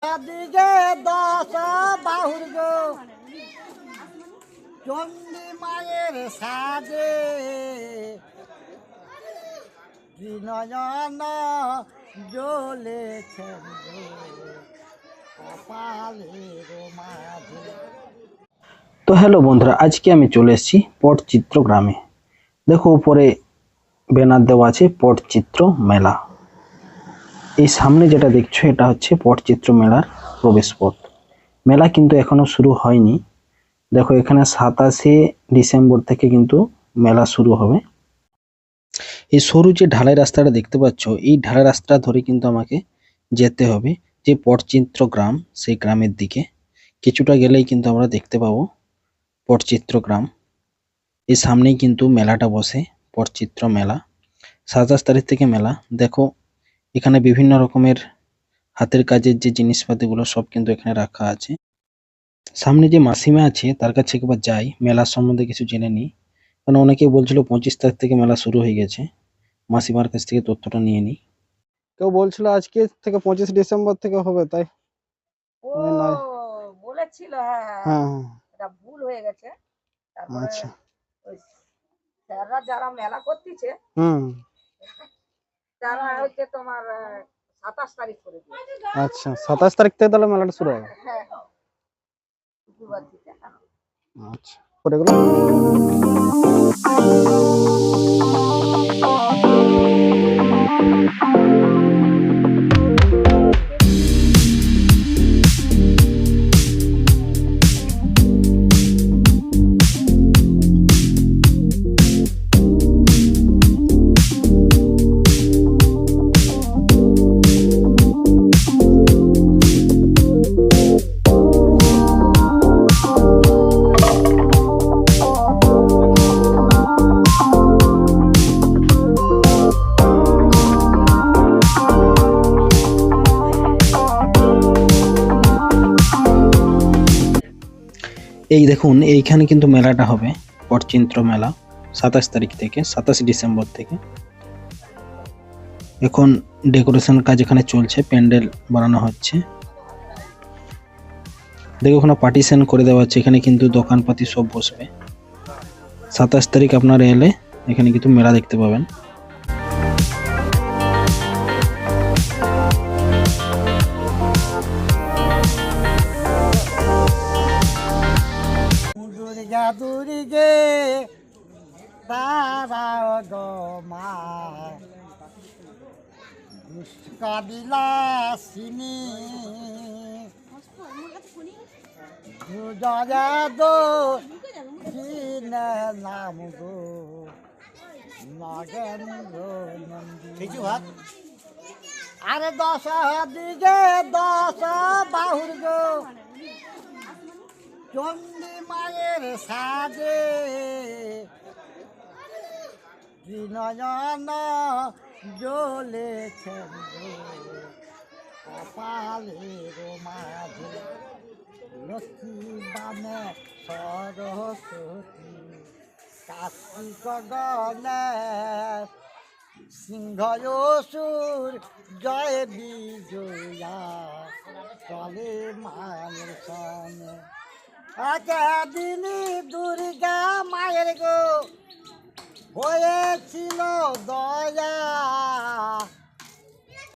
দিকে দশ বাহুর গো চন্ডী মায়ের সাজে নয়ন জ্বলেছেন কপালের মাঝে। তো হ্যালো বন্ধুরা, আজকে আমি চলে এসেছি পটচিত্র গ্রামে। দেখো উপরে ব্যানার দেওয়া আছে পটচিত্র মেলা। এই সামনে যেটা দেখছো এটা হচ্ছে পটচিত্র মেলার প্রবেশ পথ। মেলা কিন্তু এখনো শুরু হয়নি। দেখো এখানে 27শে ডিসেম্বর থেকে কিন্তু মেলা শুরু হবে। এই সরু যে ঢালাই রাস্তাটা দেখতে পাচ্ছ, এই ঢালাই রাস্তা ধরে কিন্তু আমাকে যেতে হবে যে পটচিত্র গ্রাম, সেই গ্রামের দিকে। কিছুটা গেলেই কিন্তু আমরা দেখতে পাবো পটচিত্র গ্রাম। এর সামনেই কিন্তু মেলাটা বসে, পটচিত্র মেলা। 27 তারিখ থেকে মেলা। দেখো এখানে বিভিন্ন রকমের হাতের কাজের যে জিনিসপাতিগুলো সব কিন্তু এখানে রাখা আছে। সামনে যে মাসিমা আছে তার কাছে একবার যাই, মেলার সম্বন্ধে কিছু জেনে নিই। কারণ অনেকেই বলছিল 25 তারিখ থেকে মেলা শুরু হয়ে গেছে। মাসিমার কাছ থেকে তথ্যটা নিয়ে নিই। কেউ বলছিল আজকে থেকে 25 ডিসেম্বর থেকে হবে, তাই ও বলেছিল, হ্যাঁ হ্যাঁ এটা ভুল হয়ে গেছে। তারপরে আচ্ছা ওই স্যাররা যারা মেলা করতেছে হুম তারা হচ্ছে তোমার 27 তারিখ করে দিয়েছে। আচ্ছা 27 তারিখ থেকে তাহলে মেলাটা শুরু হবে। হ্যাঁ শুক্রবার থেকে। আচ্ছা করে গেল। এই দেখুন এইখানে কিন্তু মেলাটা হবে, পটচিত্র মেলা 27 তারিখ থেকে, 27 ডিসেম্বর থেকে। এখন ডেকোরেশন কাজ এখানে চলছে, প্যান্ডেল বানানো হচ্ছে। দেখো ওখানে পার্টিশন করে দেওয়া হচ্ছে, এখানে কিন্তু দোকানপাতি সব বসবে। 27 তারিখ আপনারা এলে এখানে কিন্তু মেলা দেখতে পাবেন। দুর্গা দুর্গে তারাও গো মা দুষ্কবিলাসিনী জয়া দো নাম গো নগেন্দ্র নন্দী। আরে দশ দিকে দশ বাহুর গো চন্ডী মায়ের সাজে নয়ন জ্বলেছেন কপালের মাঝে। লক্ষ্মী বামে সরস্বতী কার্তিক গণেশ সিংহ অসুর জয় বিজয়া চলে মায়ের সনে। দিনী দুর্গা মায়ের গো হয়েছিল দয়া